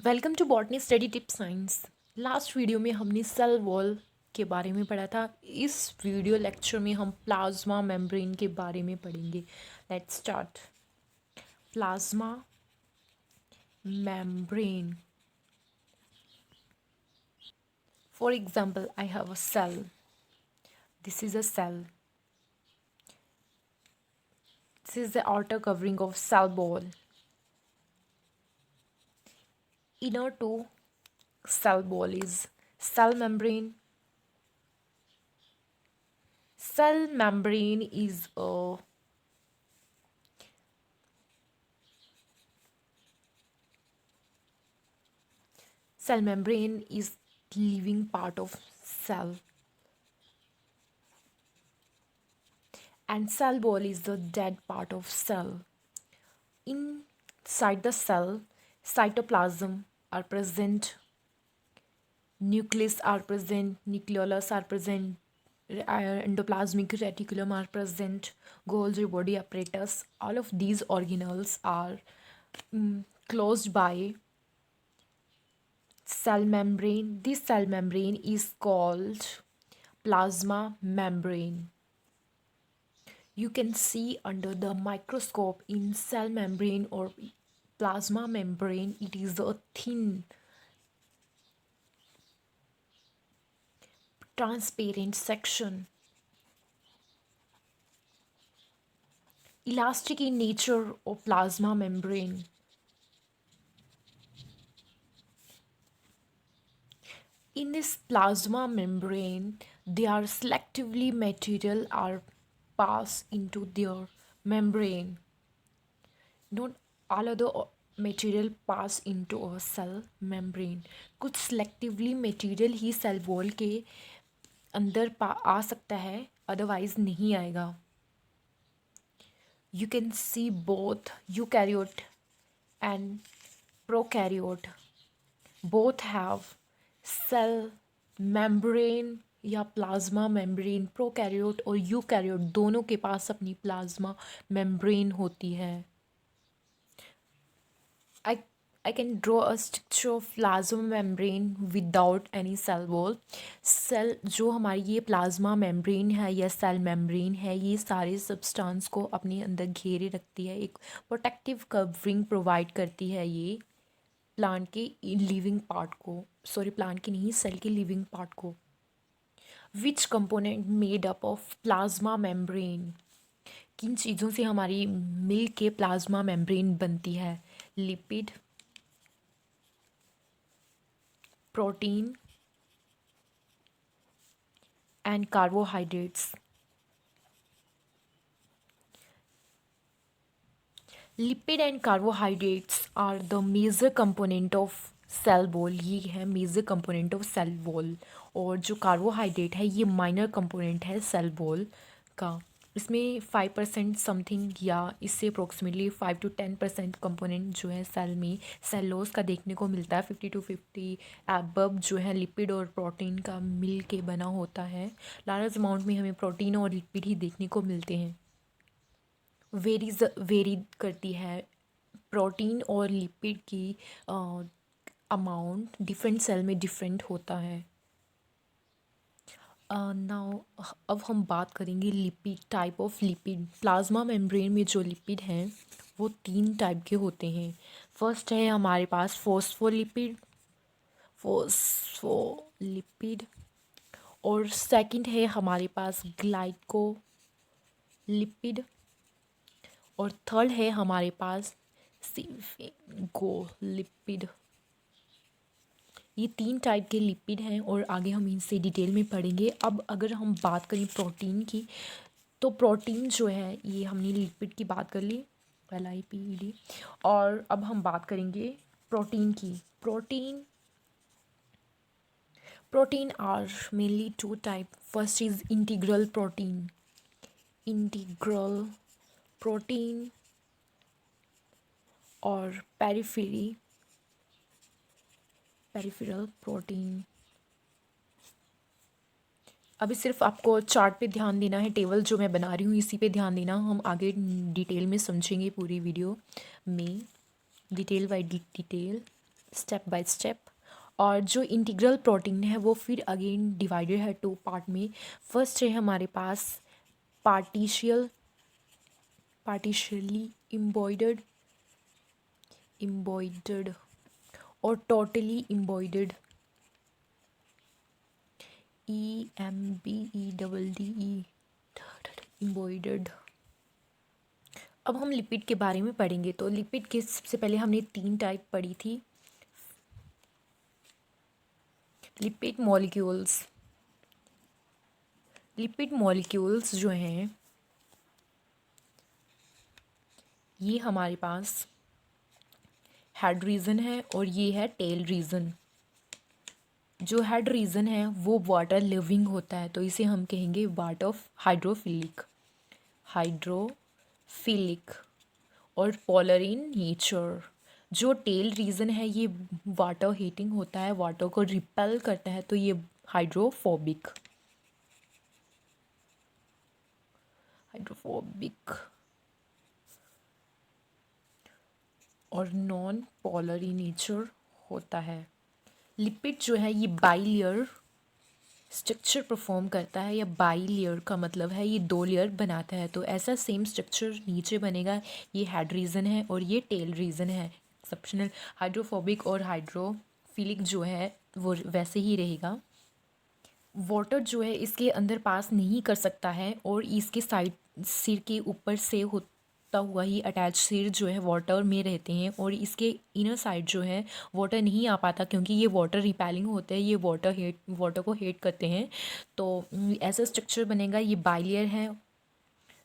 Welcome to botany study tip science. Last video में हमने cell wall के बारे में पढ़ा था। इस वीडियो लेक्चर में हम प्लाज्मा मेम्ब्रेन के बारे में पढ़ेंगे। Let's start. Plasma membrane, for example I have a cell, this is a cell, this is the outer covering of cell wall. Inner to cell wall is cell membrane. Cell membrane is a cell membrane is living part of cell, and cell wall is the dead part of cell. Inside the cell, cytoplasm are present, nucleus are present, nucleolus are present, endoplasmic reticulum are present, Golgi body apparatus. All of these organelles are closed by cell membrane. This cell membrane is called plasma membrane. You can see under the microscope in cell membrane or plasma membrane, it is a thin transparent section, elastic in nature of plasma membrane. In this plasma membrane, their selectively material are passed into their membrane. Not all other material pass into a cell membrane. कुछ selectively material ही cell wall के अंदर आ सकता है, otherwise नहीं आएगा. You can see both eukaryote and prokaryote both have cell membrane या plasma membrane. Prokaryote और eukaryote दोनों के पास अपनी प्लाज्मा मेम्ब्रेन होती है. I can draw a structure of plasma membrane without any cell wall. Cell जो हमारी ये प्लाज्मा मेम्ब्रेन है या सेल मेम्ब्रेन है, ये सारे सब्सटेंस को अपने अंदर घेरे रखती है, एक प्रोटेक्टिव कवरिंग प्रोवाइड करती है ये प्लांट के लिविंग पार्ट को, सॉरी प्लांट की नहीं, सेल के लिविंग पार्ट को. विच component made up of plasma membrane? किन चीज़ों से हमारी मिल के प्लाज्मा मेम्ब्रेन बनती है? Lipid, protein and carbohydrates. Lipid and carbohydrates are the major component of cell wall. ये है major component of cell wall. और जो कार्बोहाइड्रेट है ये माइनर कंपोनेंट है सेल वॉल का. इसमें 5% समथिंग या इससे अप्रोक्सीमेटली 5 to 10% कंपोनेंट जो है सेल में सेलोस का देखने को मिलता है. 50 to 50 एबव जो है लिपिड और प्रोटीन का मिल के बना होता है. लार्ज अमाउंट में हमें प्रोटीन और लिपिड ही देखने को मिलते हैं. वेरी करती है प्रोटीन और लिपिड की अमाउंट डिफरेंट सेल में डिफरेंट होता है. नाउ अब हम बात करेंगे lipid, type of lipid. Plasma membrane में जो लिपिड हैं वो 3 टाइप के होते हैं. फर्स्ट है हमारे पास फोस्फोलिपिड और सेकंड है हमारे पास ग्लाइकोलिपिड और थर्ड है हमारे पास स्फिंगोलिपिड. ये 3 टाइप के लिपिड हैं और आगे हम इनसे डिटेल में पढ़ेंगे. अब अगर हम बात करें प्रोटीन की, तो प्रोटीन जो है ये हमने लिपिड की बात कर ली, LIPED. और अब हम बात करेंगे प्रोटीन की. Protein are mainly 2 type. First is integral protein और पेरिफेरल प्रोटीन. अभी सिर्फ आपको चार्ट पे ध्यान देना है, टेबल जो मैं बना रही हूँ इसी पे ध्यान देना. हम आगे डिटेल में समझेंगे पूरी वीडियो में, detail by detail. Step by step. और जो इंटीग्रल प्रोटीन है वो फिर अगेन डिवाइडेड है टू पार्ट में। फर्स्ट है हमारे पास पार्टिशियली इम्बॉइडेड और टोटली इम्बॉइडेड, EMBEDDE, इम्बॉइडेड। अब हम लिपिड के बारे में पढ़ेंगे। तो लिपिड के सबसे पहले हमने 3 टाइप पढ़ी थी। लिपिड मॉलिक्यूल्स जो हैं ये हमारे पास हेड रीजन है और ये है टेल रीजन। जो हेड रीजन है वो वाटर लिविंग होता है, तो इसे हम कहेंगे वाटर हाइड्रोफिलिक और पोलर इन नेचर। जो टेल रीजन है ये वाटर हीटिंग होता है, वाटर को रिपेल करता है, तो ये हाइड्रोफोबिक और नॉन पोलर इन नेचर होता है। लिपिड जो है ये बाइलेयर स्ट्रक्चर परफॉर्म करता है, या बाइलेयर का मतलब है ये 2 लेयर बनाता है। तो ऐसा सेम स्ट्रक्चर नीचे बनेगा। ये हेड रीजन है और ये टेल रीजन है। एक्सेप्शनल हाइड्रोफोबिक और हाइड्रोफिलिक जो है वो वैसे ही रहेगा। वाटर जो है इसके अंदर पास नहीं कर सकता है और इसके साइड सिर के ऊपर से होता हुआ ही अटैच सिर जो है वाटर में रहते हैं, और इसके इनर साइड जो है वाटर नहीं आ पाता क्योंकि ये वाटर रिपेलिंग होते हैं, ये वाटर को हेट करते हैं। तो ऐसा स्ट्रक्चर बनेगा। ये बाइलेयर है।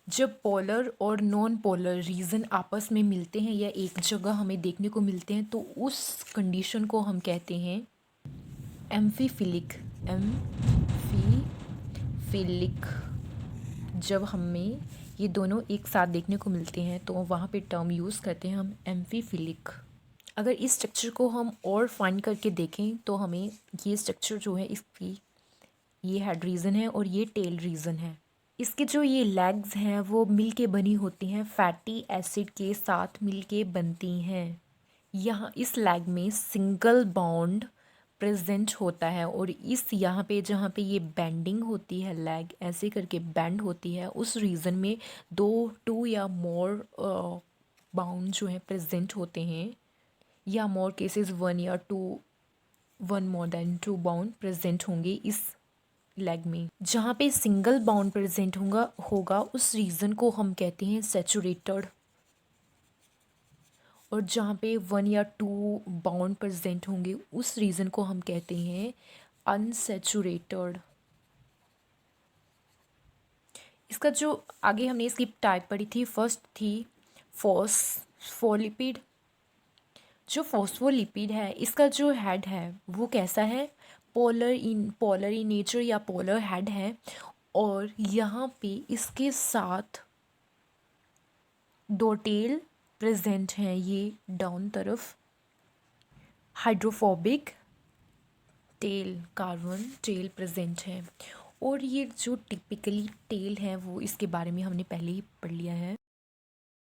जब पोलर और नॉन पोलर रीजन आपस में मिलते हैं या एक जगह हमें देखने को मिलते हैं तो उस कंडीशन को हम कहते हैं एम्फीफिलिक। जब हमें ये दोनों एक साथ देखने को मिलते हैं तो वहाँ पे टर्म यूज़ करते हैं हम एम्फीफिलिक। अगर इस स्ट्रक्चर को हम और फाइंड करके देखें तो हमें ये स्ट्रक्चर जो है इसकी ये हेड रीजन है और ये टेल रीजन है। इसके जो ये लेग्स हैं वो मिल के बनी होती हैं, फैटी एसिड के साथ मिल के बनती हैं। यहाँ इस लेग में सिंगल बॉन्ड प्रेजेंट होता है, और इस यहाँ पे जहाँ पे ये बेंडिंग होती है, लेग ऐसे करके बेंड होती है, उस रीजन में 2 या मोर बाउंड जो है प्रेजेंट होते हैं, या more cases 1 more than 2 bound present होंगे इस लेग में। जहाँ पे सिंगल बाउंड प्रेजेंट होगा उस रीजन को हम कहते हैं सैचुरेटेड, और जहाँ पे 1 या 2 बाउंड प्रेजेंट होंगे उस रीजन को हम कहते हैं अनसैचुरेटेड। इसका जो आगे हमने इसकी टाइप पढ़ी थी, फर्स्ट थी फॉस्फोलिपिड। जो फॉस्फोलिपिड है इसका जो हेड है वो कैसा है, पोलर इन नेचर या पोलर हेड है, और यहाँ पे इसके साथ 2 टेल प्रेजेंट हैं, ये डाउन तरफ हाइड्रोफोबिक कार्बन टेल प्रेजेंट है। और ये जो टिपिकली टेल है वो इसके बारे में हमने पहले ही पढ़ लिया है।